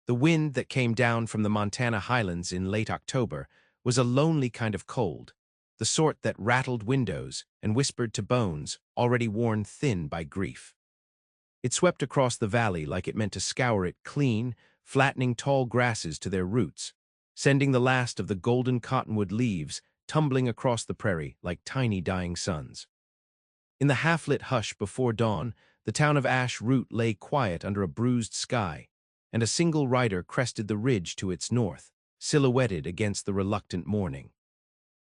The wind that came down from the Montana highlands in late October was a lonely kind of cold, the sort that rattled windows and whispered to bones already worn thin by grief. It swept across the valley like it meant to scour it clean, flattening tall grasses to their roots, sending the last of the golden cottonwood leaves tumbling across the prairie like tiny dying suns. In the half-lit hush before dawn, the town of Ashroot lay quiet under a bruised sky, and a single rider crested the ridge to its north, silhouetted against the reluctant morning.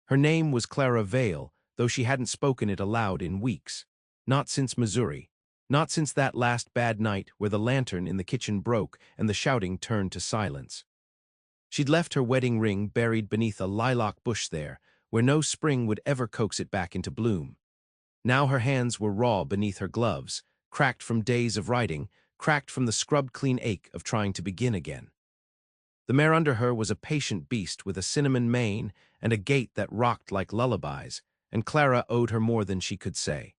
Her name was Clara Vale, though she hadn't spoken it aloud in weeks. Not since Missouri. Not since that last bad night where the lantern in the kitchen broke and the shouting turned to silence. She'd left her wedding ring buried beneath a lilac bush there, where no spring would ever coax it back into bloom. Now her hands were raw beneath her gloves, cracked from days of writing, cracked from the scrubbed-clean ache of trying to begin again. The mare under her was a patient beast with a cinnamon mane and a gait that rocked like lullabies, and Clara owed her more than she could say.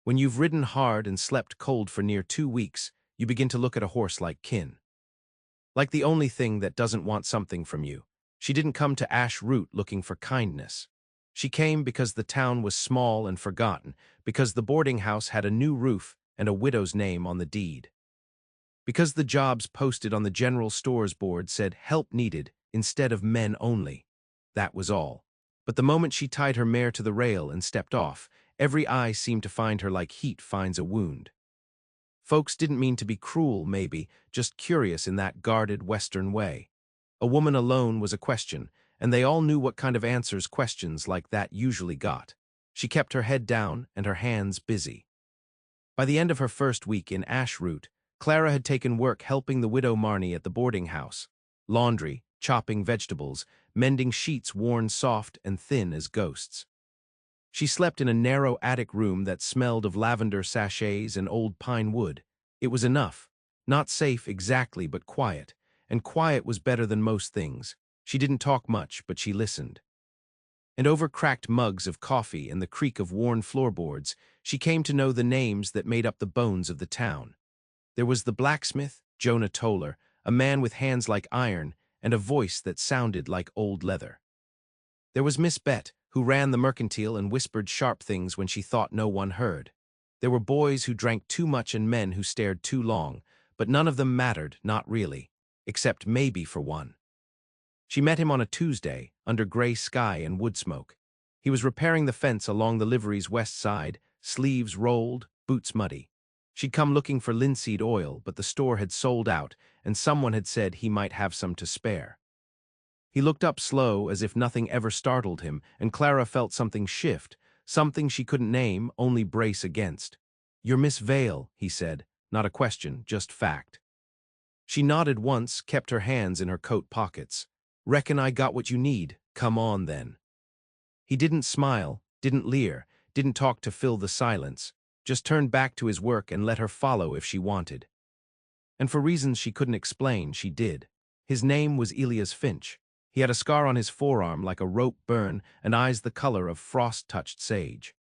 When you've ridden hard and slept cold for near 2 weeks, you begin to look at a horse like kin. Like the only thing that doesn't want something from you. She didn't come to Ashroot looking for kindness. She came because the town was small and forgotten, because the boarding house had a new roof and a widow's name on the deed. Because the jobs posted on the general stores board said help needed instead of men only. That was all. But the moment she tied her mare to the rail and stepped off, every eye seemed to find her like heat finds a wound. Folks didn't mean to be cruel, maybe, just curious in that guarded Western way. A woman alone was a question, and they all knew what kind of answers questions like that usually got. She kept her head down and her hands busy. By the end of her first week in Ashroot, Clara had taken work helping the widow Marnie at the boarding house. Laundry, chopping vegetables, mending sheets worn soft and thin as ghosts. She slept in a narrow attic room that smelled of lavender sachets and old pine wood. It was enough. Not safe exactly, but quiet. And quiet was better than most things. She didn't talk much, but she listened. And over cracked mugs of coffee and the creak of worn floorboards, she came to know the names that made up the bones of the town. There was the blacksmith, Jonah Toller, a man with hands like iron and a voice that sounded like old leather. There was Miss Bet, who ran the mercantile and whispered sharp things when she thought no one heard. There were boys who drank too much and men who stared too long, but none of them mattered, not really, except maybe for one. She met him on a Tuesday, under gray sky and wood smoke. He was repairing the fence along the livery's west side, sleeves rolled, boots muddy. She'd come looking for linseed oil, but the store had sold out, and someone had said he might have some to spare. He looked up slow, as if nothing ever startled him, and Clara felt something shift, something she couldn't name, only brace against. "You're Miss Vale," he said, not a question, just fact. She nodded once, kept her hands in her coat pockets. "Reckon I got what you need. Come on, then." He didn't smile, didn't leer, didn't talk to fill the silence, just turned back to his work and let her follow if she wanted. And for reasons she couldn't explain, she did. His name was Elias Finch. He had a scar on his forearm like a rope burn and eyes the color of frost-touched sage.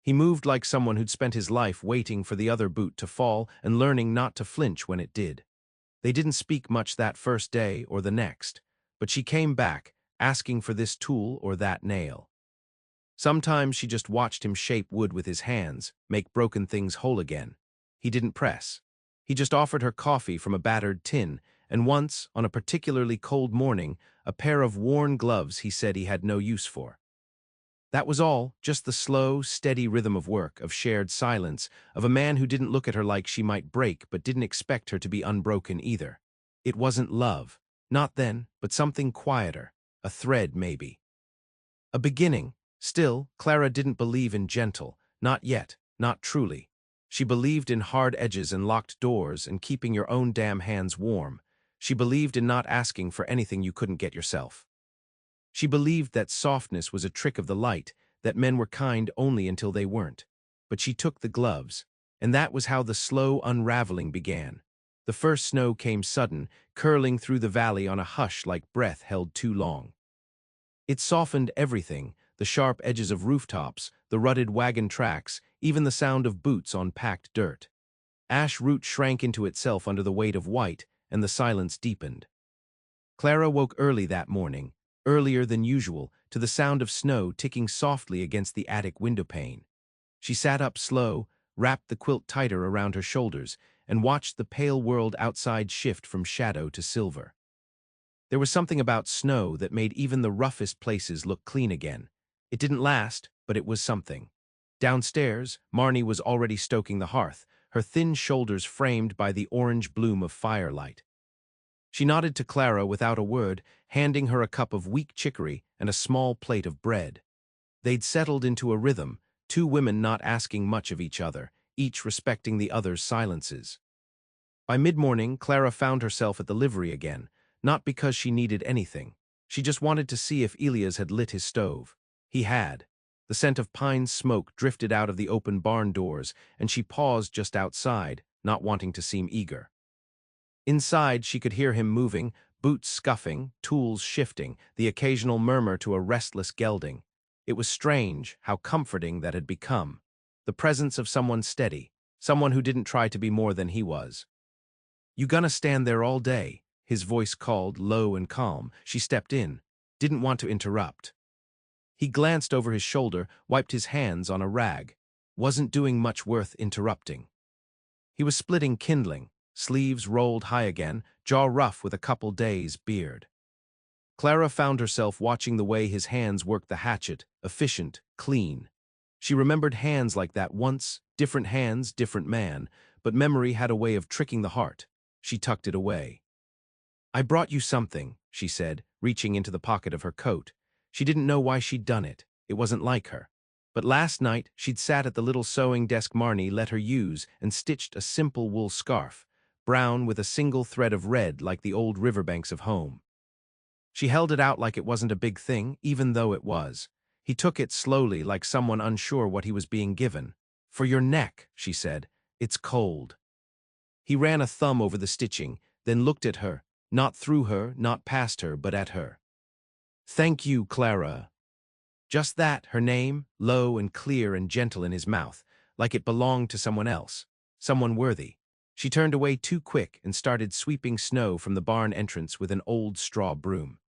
He moved like someone who'd spent his life waiting for the other boot to fall and learning not to flinch when it did. They didn't speak much that first day or the next, but she came back, asking for this tool or that nail. Sometimes she just watched him shape wood with his hands, make broken things whole again. He didn't press. He just offered her coffee from a battered tin, and once, on a particularly cold morning, a pair of worn gloves he said he had no use for. That was all, just the slow, steady rhythm of work, of shared silence, of a man who didn't look at her like she might break but didn't expect her to be unbroken either. It wasn't love. Not then, but something quieter. A thread, maybe. A beginning. Still, Clara didn't believe in gentle. Not yet. Not truly. She believed in hard edges and locked doors and keeping your own damn hands warm. She believed in not asking for anything you couldn't get yourself. She believed that softness was a trick of the light, that men were kind only until they weren't. But she took the gloves, and that was how the slow unraveling began. The first snow came sudden, curling through the valley on a hush like breath held too long. It softened everything, the sharp edges of rooftops, the rutted wagon tracks, even the sound of boots on packed dirt. Ashroot shrank into itself under the weight of white, and the silence deepened. Clara woke early that morning, earlier than usual, to the sound of snow ticking softly against the attic windowpane. She sat up slow, wrapped the quilt tighter around her shoulders, and watched the pale world outside shift from shadow to silver. There was something about snow that made even the roughest places look clean again. It didn't last, but it was something. Downstairs, Marnie was already stoking the hearth, her thin shoulders framed by the orange bloom of firelight. She nodded to Clara without a word, handing her a cup of weak chicory and a small plate of bread. They'd settled into a rhythm, two women not asking much of each other, each respecting the other's silences. By mid-morning, Clara found herself at the livery again, not because she needed anything. She just wanted to see if Elias had lit his stove. He had. The scent of pine smoke drifted out of the open barn doors, and she paused just outside, not wanting to seem eager. Inside, she could hear him moving, boots scuffing, tools shifting, the occasional murmur to a restless gelding. It was strange how comforting that had become. The presence of someone steady, someone who didn't try to be more than he was. "You gonna stand there all day?" His voice called, low and calm. She stepped in, didn't want to interrupt. He glanced over his shoulder, wiped his hands on a rag. Wasn't doing much worth interrupting. He was splitting kindling, sleeves rolled high again, jaw rough with a couple days' beard. Clara found herself watching the way his hands worked the hatchet, efficient, clean. She remembered hands like that once, different hands, different man, but memory had a way of tricking the heart. She tucked it away. "I brought you something," she said, reaching into the pocket of her coat. She didn't know why she'd done it. It wasn't like her. But last night, she'd sat at the little sewing desk Marnie let her use and stitched a simple wool scarf, brown with a single thread of red like the old riverbanks of home. She held it out like it wasn't a big thing, even though it was. He took it slowly, like someone unsure what he was being given. "For your neck," she said. "It's cold." He ran a thumb over the stitching, then looked at her, not through her, not past her, but at her. "Thank you, Clara." Just that, her name, low and clear and gentle in his mouth, like it belonged to someone else, someone worthy. She turned away too quick and started sweeping snow from the barn entrance with an old straw broom.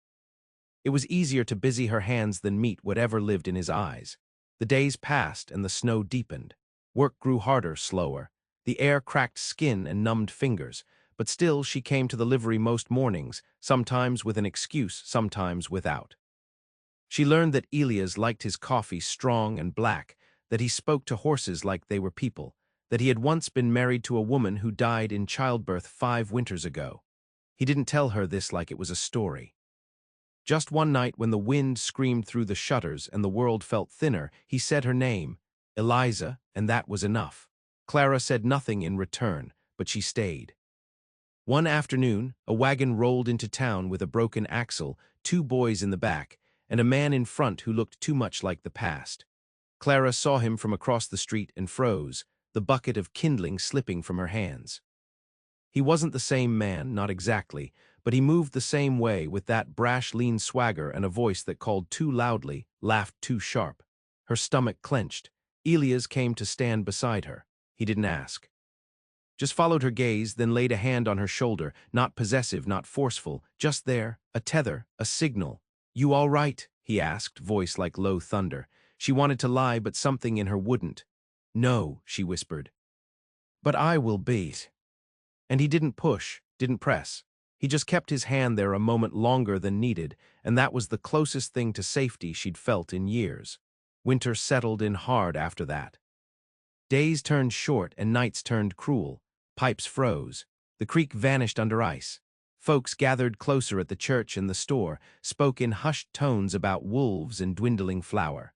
It was easier to busy her hands than meet whatever lived in his eyes. The days passed and the snow deepened. Work grew harder, slower. The air cracked skin and numbed fingers, but still she came to the livery most mornings, sometimes with an excuse, sometimes without. She learned that Elias liked his coffee strong and black, that he spoke to horses like they were people, that he had once been married to a woman who died in childbirth 5 winters ago. He didn't tell her this like it was a story. Just one night when the wind screamed through the shutters and the world felt thinner, he said her name, Eliza, and that was enough. Clara said nothing in return, but she stayed. One afternoon, a wagon rolled into town with a broken axle, 2 boys in the back, and a man in front who looked too much like the past. Clara saw him from across the street and froze, the bucket of kindling slipping from her hands. He wasn't the same man, not exactly, but he moved the same way with that brash lean swagger and a voice that called too loudly, laughed too sharp. Her stomach clenched. Elias came to stand beside her. He didn't ask. Just followed her gaze, then laid a hand on her shoulder, not possessive, not forceful, just there, a tether, a signal. "You all right?" he asked, voice like low thunder. She wanted to lie, but something in her wouldn't. "No," she whispered. "But I will beat." And he didn't push, didn't press. He just kept his hand there a moment longer than needed, and that was the closest thing to safety she'd felt in years. Winter settled in hard after that. Days turned short and nights turned cruel. Pipes froze. The creek vanished under ice. Folks gathered closer at the church and the store, spoke in hushed tones about wolves and dwindling flour.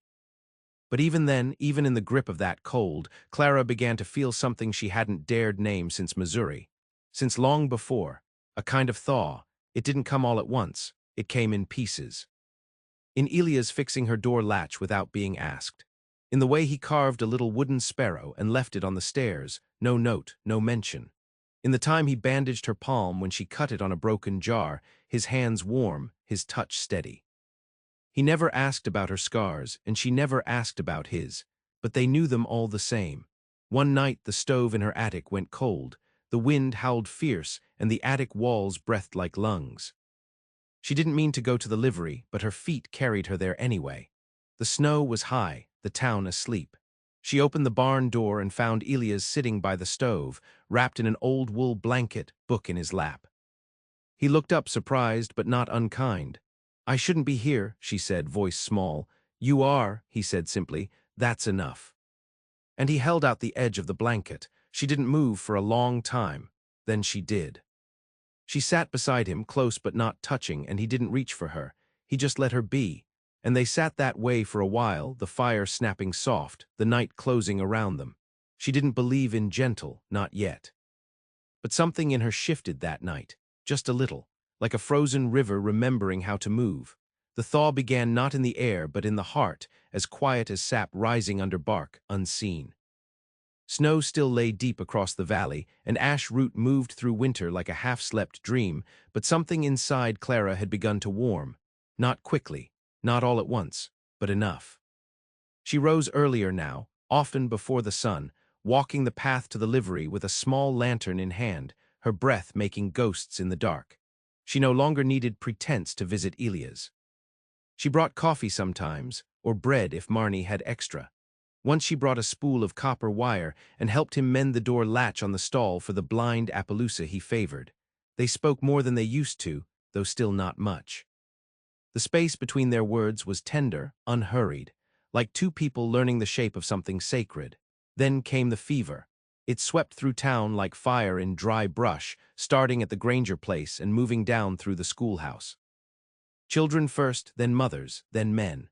But even then, even in the grip of that cold, Clara began to feel something she hadn't dared name since Missouri. Since long before. A kind of thaw. It didn't come all at once. It came in pieces. In Elias fixing her door latch without being asked. In the way he carved a little wooden sparrow and left it on the stairs, no note, no mention. In the time he bandaged her palm when she cut it on a broken jar, his hands warm, his touch steady. He never asked about her scars, and she never asked about his, but they knew them all the same. One night the stove in her attic went cold. The wind howled fierce, and the attic walls breathed like lungs. She didn't mean to go to the livery, but her feet carried her there anyway. The snow was high, the town asleep. She opened the barn door and found Elias sitting by the stove, wrapped in an old wool blanket, book in his lap. He looked up surprised but not unkind. "I shouldn't be here," she said, voice small. "You are," he said simply. "That's enough." And he held out the edge of the blanket. She didn't move for a long time. Then she did. She sat beside him, close but not touching, and he didn't reach for her. He just let her be. And they sat that way for a while, the fire snapping soft, the night closing around them. She didn't believe in gentle, not yet. But something in her shifted that night, just a little, like a frozen river remembering how to move. The thaw began not in the air but in the heart, as quiet as sap rising under bark, unseen. Snow still lay deep across the valley, and Ashroot moved through winter like a half-slept dream, but something inside Clara had begun to warm. Not quickly, not all at once, but enough. She rose earlier now, often before the sun, walking the path to the livery with a small lantern in hand, her breath making ghosts in the dark. She no longer needed pretense to visit Elias. She brought coffee sometimes, or bread if Marnie had extra. Once she brought a spool of copper wire and helped him mend the door latch on the stall for the blind Appaloosa he favored. They spoke more than they used to, though still not much. The space between their words was tender, unhurried, like two people learning the shape of something sacred. Then came the fever. It swept through town like fire in dry brush, starting at the Granger place and moving down through the schoolhouse. Children first, then mothers, then men.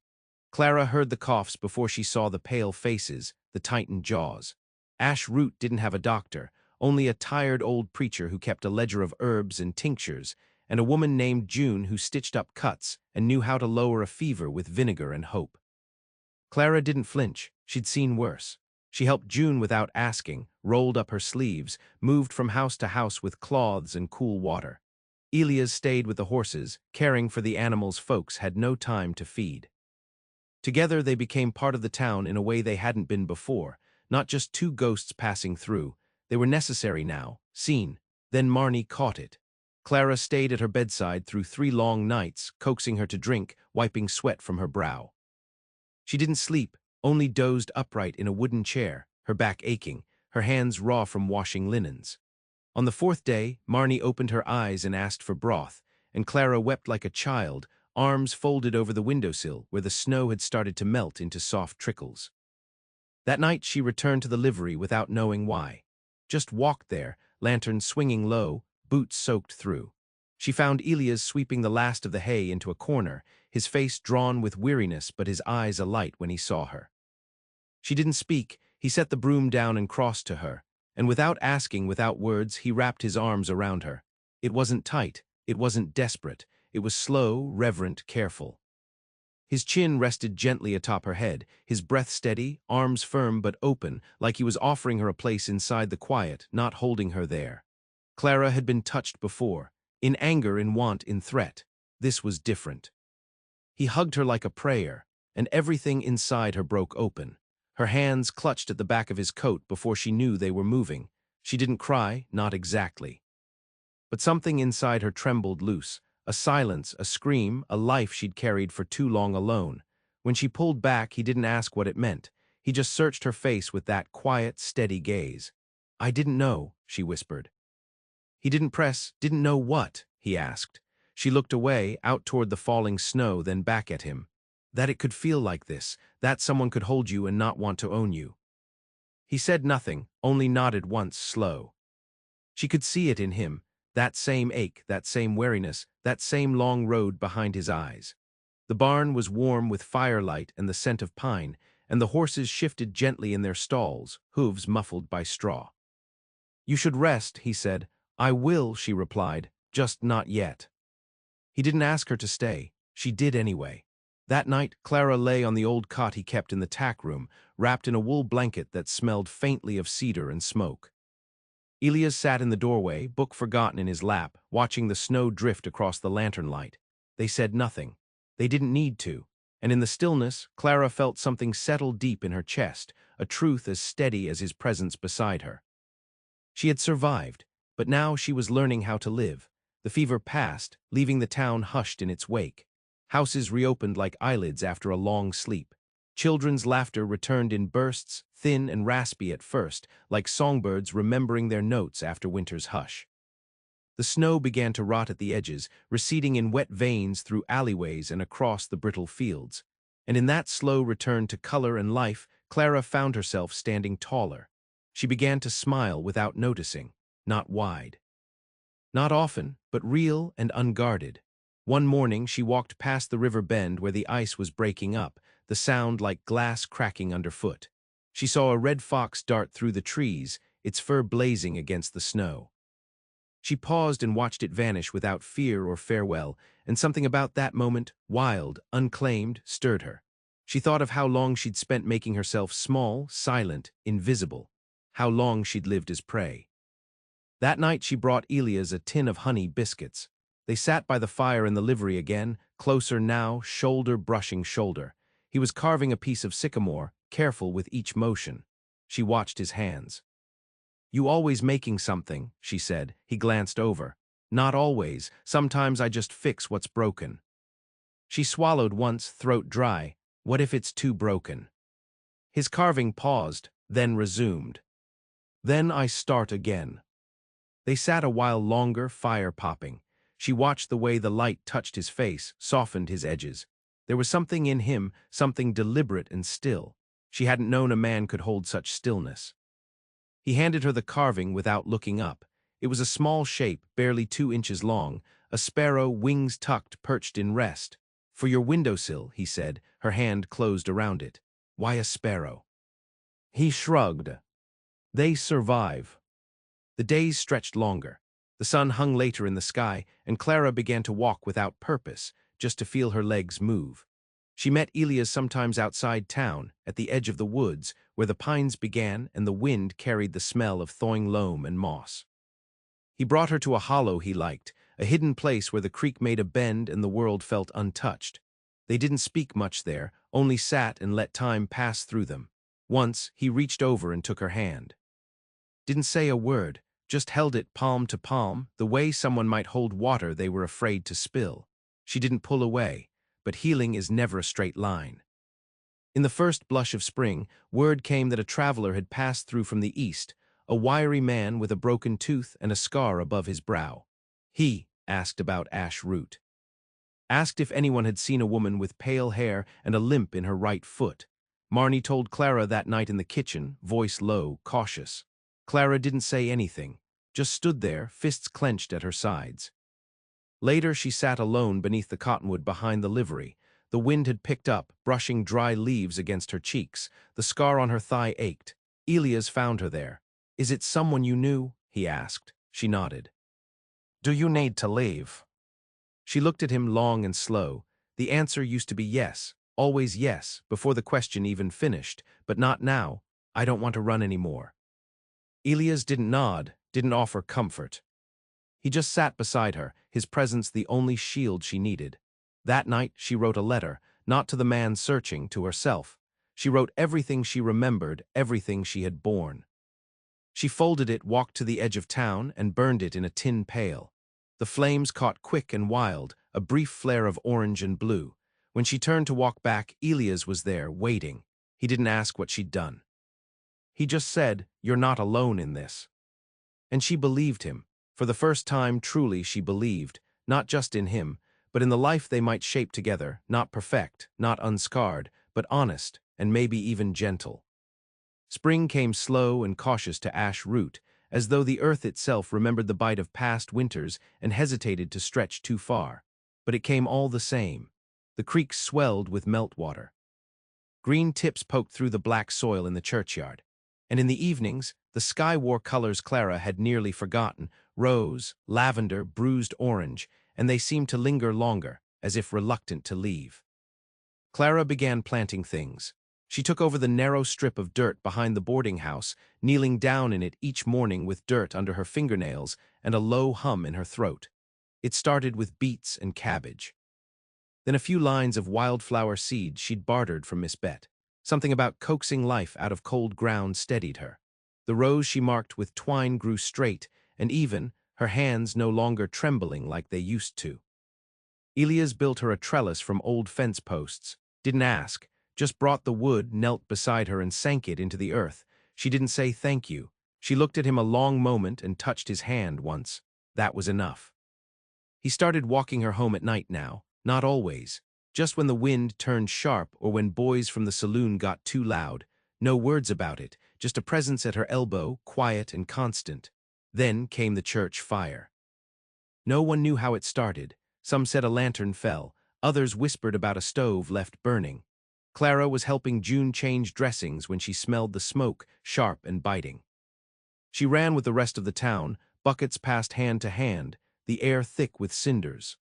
Clara heard the coughs before she saw the pale faces, the tightened jaws. Ashroot didn't have a doctor, only a tired old preacher who kept a ledger of herbs and tinctures, and a woman named June who stitched up cuts and knew how to lower a fever with vinegar and hope. Clara didn't flinch. She'd seen worse. She helped June without asking, rolled up her sleeves, moved from house to house with cloths and cool water. Elias stayed with the horses, caring for the animals folks had no time to feed. Together they became part of the town in a way they hadn't been before, not just two ghosts passing through. They were necessary now, seen. Then Marnie caught it. Clara stayed at her bedside through 3 long nights, coaxing her to drink, wiping sweat from her brow. She didn't sleep, only dozed upright in a wooden chair, her back aching, her hands raw from washing linens. On the 4th day, Marnie opened her eyes and asked for broth, and Clara wept like a child, arms folded over the windowsill where the snow had started to melt into soft trickles. That night she returned to the livery without knowing why. Just walked there, lantern swinging low, boots soaked through. She found Elias sweeping the last of the hay into a corner, his face drawn with weariness but his eyes alight when he saw her. She didn't speak. He set the broom down and crossed to her, and without asking, without words, he wrapped his arms around her. It wasn't tight, it wasn't desperate. It was slow, reverent, careful. His chin rested gently atop her head, his breath steady, arms firm but open, like he was offering her a place inside the quiet, not holding her there. Clara had been touched before, in anger, in want, in threat. This was different. He hugged her like a prayer, and everything inside her broke open. Her hands clutched at the back of his coat before she knew they were moving. She didn't cry, not exactly. But something inside her trembled loose. A silence, a scream, a life she'd carried for too long alone. When she pulled back, he didn't ask what it meant. He just searched her face with that quiet, steady gaze. "I didn't know," she whispered. He didn't press. "Didn't know what?" he asked. She looked away, out toward the falling snow, then back at him. That it could feel like this, that someone could hold you and not want to own you. He said nothing, only nodded once, slow. She could see it in him. That same ache, that same weariness, that same long road behind his eyes. The barn was warm with firelight and the scent of pine, and the horses shifted gently in their stalls, hooves muffled by straw. "You should rest," he said. "I will," she replied, "just not yet." He didn't ask her to stay. She did anyway. That night, Clara lay on the old cot he kept in the tack room, wrapped in a wool blanket that smelled faintly of cedar and smoke. Elias sat in the doorway, book forgotten in his lap, watching the snow drift across the lantern light. They said nothing. They didn't need to. And in the stillness, Clara felt something settle deep in her chest, a truth as steady as his presence beside her. She had survived. But now she was learning how to live. The fever passed, leaving the town hushed in its wake. Houses reopened like eyelids after a long sleep. Children's laughter returned in bursts, thin and raspy at first, like songbirds remembering their notes after winter's hush. The snow began to rot at the edges, receding in wet veins through alleyways and across the brittle fields. And in that slow return to color and life, Clara found herself standing taller. She began to smile without noticing, not wide. Not often, but real and unguarded. One morning she walked past the river bend where the ice was breaking up, the sound like glass cracking underfoot. She saw a red fox dart through the trees, its fur blazing against the snow. She paused and watched it vanish without fear or farewell, and something about that moment, wild, unclaimed, stirred her. She thought of how long she'd spent making herself small, silent, invisible, how long she'd lived as prey. That night she brought Elias a tin of honey biscuits. They sat by the fire in the livery again, closer now, shoulder brushing shoulder. He was carving a piece of sycamore, careful with each motion. She watched his hands. "You always making something," she said. He glanced over. "Not always. Sometimes I just fix what's broken." She swallowed once, throat dry. "What if it's too broken?" His carving paused, then resumed. "Then I start again." They sat a while longer, fire popping. She watched the way the light touched his face, softened his edges. There was something in him, something deliberate and still. She hadn't known a man could hold such stillness. He handed her the carving without looking up. It was a small shape, barely 2 inches long, a sparrow, wings tucked, perched in rest. "For your windowsill," he said, her hand closed around it. "Why a sparrow?" He shrugged. "They survive." The days stretched longer. The sun hung later in the sky, and Clara began to walk without purpose, just to feel her legs move. She met Elias sometimes outside town, at the edge of the woods, where the pines began and the wind carried the smell of thawing loam and moss. He brought her to a hollow he liked, a hidden place where the creek made a bend and the world felt untouched. They didn't speak much there, only sat and let time pass through them. Once, he reached over and took her hand. Didn't say a word, just held it palm to palm, the way someone might hold water they were afraid to spill. She didn't pull away, but healing is never a straight line. In the first blush of spring, word came that a traveler had passed through from the east, a wiry man with a broken tooth and a scar above his brow. He asked about Ashroot. Asked if anyone had seen a woman with pale hair and a limp in her right foot. Marnie told Clara that night in the kitchen, voice low, cautious. Clara didn't say anything, just stood there, fists clenched at her sides. Later she sat alone beneath the cottonwood behind the livery. The wind had picked up, brushing dry leaves against her cheeks. The scar on her thigh ached. Elias found her there. "Is it someone you knew?" he asked. She nodded. "Do you need to leave?" She looked at him long and slow. The answer used to be yes, always yes, before the question even finished, but not now. "I don't want to run anymore." Elias didn't nod, didn't offer comfort. He just sat beside her, his presence the only shield she needed. That night she wrote a letter, not to the man searching, to herself. She wrote everything she remembered, everything she had borne. She folded it, walked to the edge of town, and burned it in a tin pail. The flames caught quick and wild, a brief flare of orange and blue. When she turned to walk back, Elias was there, waiting. He didn't ask what she'd done. He just said, "You're not alone in this." And she believed him. For the first time, truly, she believed, not just in him, but in the life they might shape together, not perfect, not unscarred, but honest, and maybe even gentle. Spring came slow and cautious to Ashroot, as though the earth itself remembered the bite of past winters and hesitated to stretch too far. But it came all the same. The creek swelled with meltwater. Green tips poked through the black soil in the churchyard. And in the evenings, the sky wore colors Clara had nearly forgotten, rose, lavender, bruised orange, and they seemed to linger longer, as if reluctant to leave. Clara began planting things. She took over the narrow strip of dirt behind the boarding house, kneeling down in it each morning with dirt under her fingernails and a low hum in her throat. It started with beets and cabbage. Then a few lines of wildflower seeds she'd bartered from Miss Bet. Something about coaxing life out of cold ground steadied her. The rows she marked with twine grew straight, and even, her hands no longer trembling like they used to. Elias built her a trellis from old fence posts, didn't ask, just brought the wood, knelt beside her and sank it into the earth. She didn't say thank you. She looked at him a long moment and touched his hand once. That was enough. He started walking her home at night now, not always. Just when the wind turned sharp or when boys from the saloon got too loud. No words about it, just a presence at her elbow, quiet and constant. Then came the church fire. No one knew how it started. Some said a lantern fell. Others whispered about a stove left burning. Clara was helping June change dressings when she smelled the smoke, sharp and biting. She ran with the rest of the town, buckets passed hand to hand, the air thick with cinders.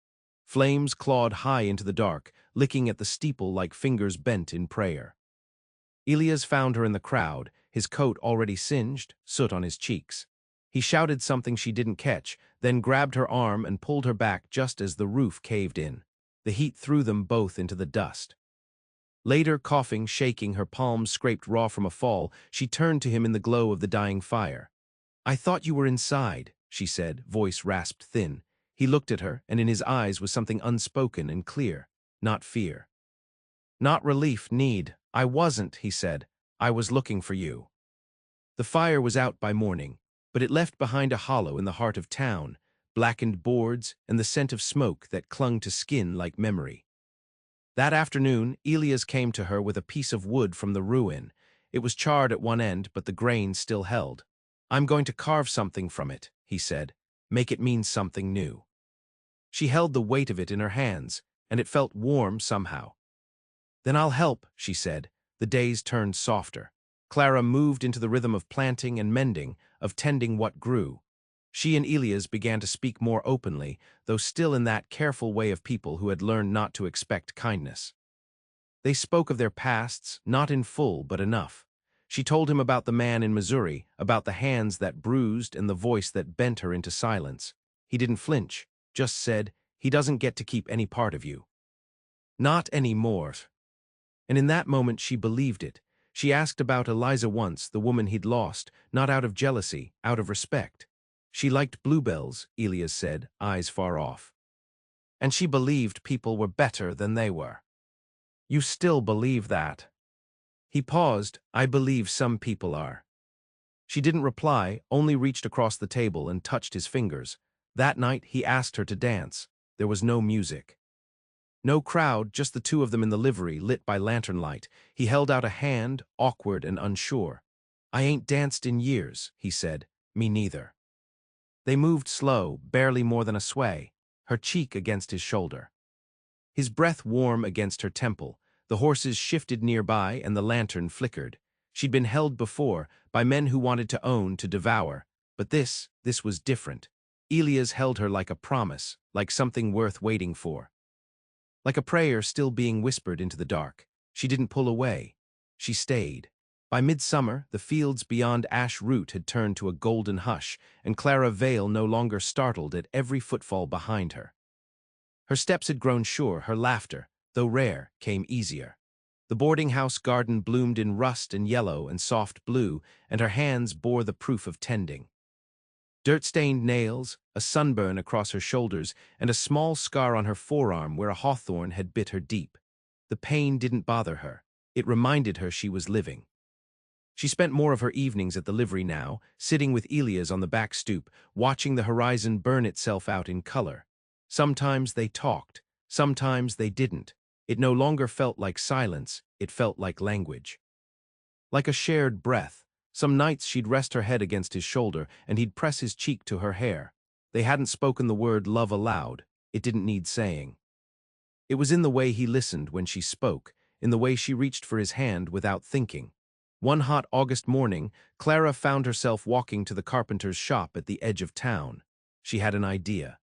Flames clawed high into the dark, licking at the steeple like fingers bent in prayer. Elias found her in the crowd, his coat already singed, soot on his cheeks. He shouted something she didn't catch, then grabbed her arm and pulled her back just as the roof caved in. The heat threw them both into the dust. Later, coughing, shaking, her palms scraped raw from a fall, she turned to him in the glow of the dying fire. "I thought you were inside," she said, voice rasped thin. He looked at her, and in his eyes was something unspoken and clear, not fear. "Not relief, need. I wasn't," he said. "I was looking for you." The fire was out by morning, but it left behind a hollow in the heart of town, blackened boards and the scent of smoke that clung to skin like memory. That afternoon, Elias came to her with a piece of wood from the ruin. It was charred at one end, but the grain still held. "I'm going to carve something from it," he said. "Make it mean something new." She held the weight of it in her hands, and it felt warm somehow. "Then I'll help," she said. The days turned softer. Clara moved into the rhythm of planting and mending, of tending what grew. She and Elias began to speak more openly, though still in that careful way of people who had learned not to expect kindness. They spoke of their pasts, not in full, but enough. She told him about the man in Missouri, about the hands that bruised and the voice that bent her into silence. He didn't flinch, just said, "He doesn't get to keep any part of you." Not anymore. And in that moment she believed it. She asked about Eliza once, the woman he'd lost, not out of jealousy, out of respect. She liked bluebells, Elias said, eyes far off. And she believed people were better than they were. "You still believe that?" He paused. "I believe some people are." She didn't reply, only reached across the table and touched his fingers. That night he asked her to dance. There was no music. No crowd, just the two of them in the livery, lit by lantern light. He held out a hand, awkward and unsure. "I ain't danced in years," he said. "Me neither." They moved slow, barely more than a sway, her cheek against his shoulder. His breath warm against her temple. The horses shifted nearby and the lantern flickered. She'd been held before, by men who wanted to own, to devour. But this was different. Elias held her like a promise, like something worth waiting for. Like a prayer still being whispered into the dark. She didn't pull away. She stayed. By midsummer, the fields beyond Ashroot had turned to a golden hush, and Clara Vale no longer startled at every footfall behind her. Her steps had grown sure, her laughter, though rare, came easier. The boarding-house garden bloomed in rust and yellow and soft blue, and her hands bore the proof of tending. Dirt-stained nails, a sunburn across her shoulders, and a small scar on her forearm where a hawthorn had bit her deep. The pain didn't bother her. It reminded her she was living. She spent more of her evenings at the livery now, sitting with Elias on the back stoop, watching the horizon burn itself out in color. Sometimes they talked, sometimes they didn't. It no longer felt like silence, it felt like language. Like a shared breath. Some nights she'd rest her head against his shoulder, and he'd press his cheek to her hair. They hadn't spoken the word love aloud. It didn't need saying. It was in the way he listened when she spoke, in the way she reached for his hand without thinking. One hot August morning, Clara found herself walking to the carpenter's shop at the edge of town. She had an idea.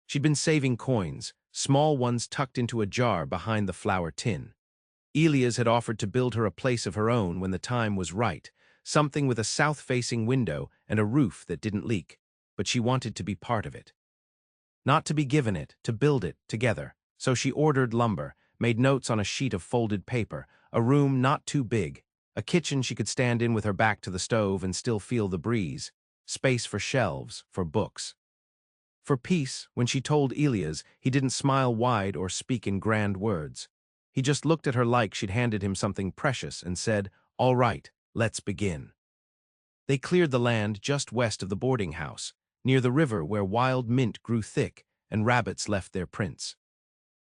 She'd been saving coins, small ones tucked into a jar behind the flour tin. Elias had offered to build her a place of her own when the time was right, something with a south-facing window and a roof that didn't leak, but she wanted to be part of it. Not to be given it, to build it together. So she ordered lumber, made notes on a sheet of folded paper, a room not too big, a kitchen she could stand in with her back to the stove and still feel the breeze. space for shelves, for books. For peace, when she told Elias, he didn't smile wide or speak in grand words. He just looked at her like she'd handed him something precious and said, "All right, let's begin." They cleared the land just west of the boarding house, near the river where wild mint grew thick and rabbits left their prints.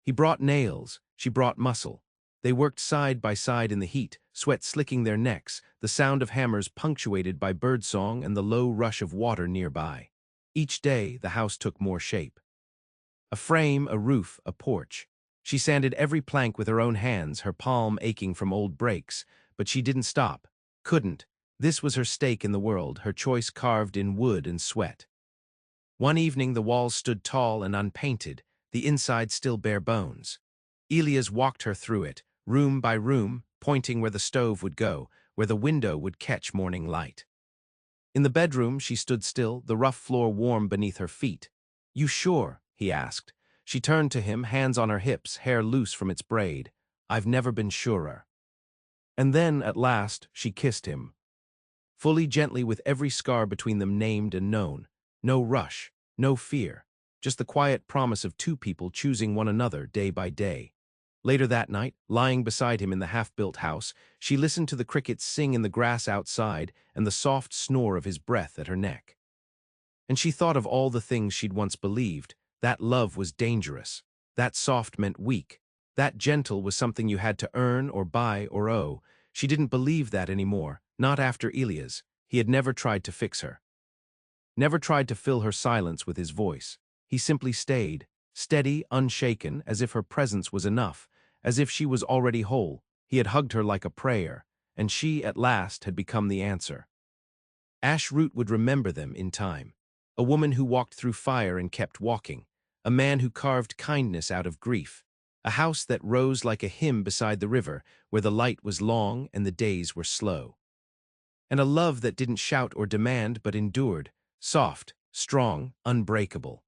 He brought nails, she brought muscle. They worked side by side in the heat, sweat slicking their necks, the sound of hammers punctuated by birdsong and the low rush of water nearby. Each day, the house took more shape. A frame, a roof, a porch. She sanded every plank with her own hands, her palm aching from old breaks, but she didn't stop. Couldn't. This was her stake in the world, her choice carved in wood and sweat. One evening the walls stood tall and unpainted, the inside still bare bones. Elias walked her through it, room by room, pointing where the stove would go, where the window would catch morning light. In the bedroom she stood still, the rough floor warm beneath her feet. "You sure?" he asked. She turned to him, hands on her hips, hair loose from its braid. "I've never been surer." And then, at last, she kissed him. Fully, gently, with every scar between them named and known. No rush, no fear, just the quiet promise of two people choosing one another day by day. Later that night, lying beside him in the half-built house, she listened to the crickets sing in the grass outside and the soft snore of his breath at her neck. And she thought of all the things she'd once believed. That love was dangerous. That soft meant weak. That gentle was something you had to earn or buy or owe. She didn't believe that anymore, not after Elias. He had never tried to fix her. Never tried to fill her silence with his voice. He simply stayed, steady, unshaken, as if her presence was enough, as if she was already whole. He had hugged her like a prayer, and she, at last, had become the answer. Ashroot would remember them in time. A woman who walked through fire and kept walking. A man who carved kindness out of grief. A house that rose like a hymn beside the river, where the light was long and the days were slow. And a love that didn't shout or demand but endured, soft, strong, unbreakable.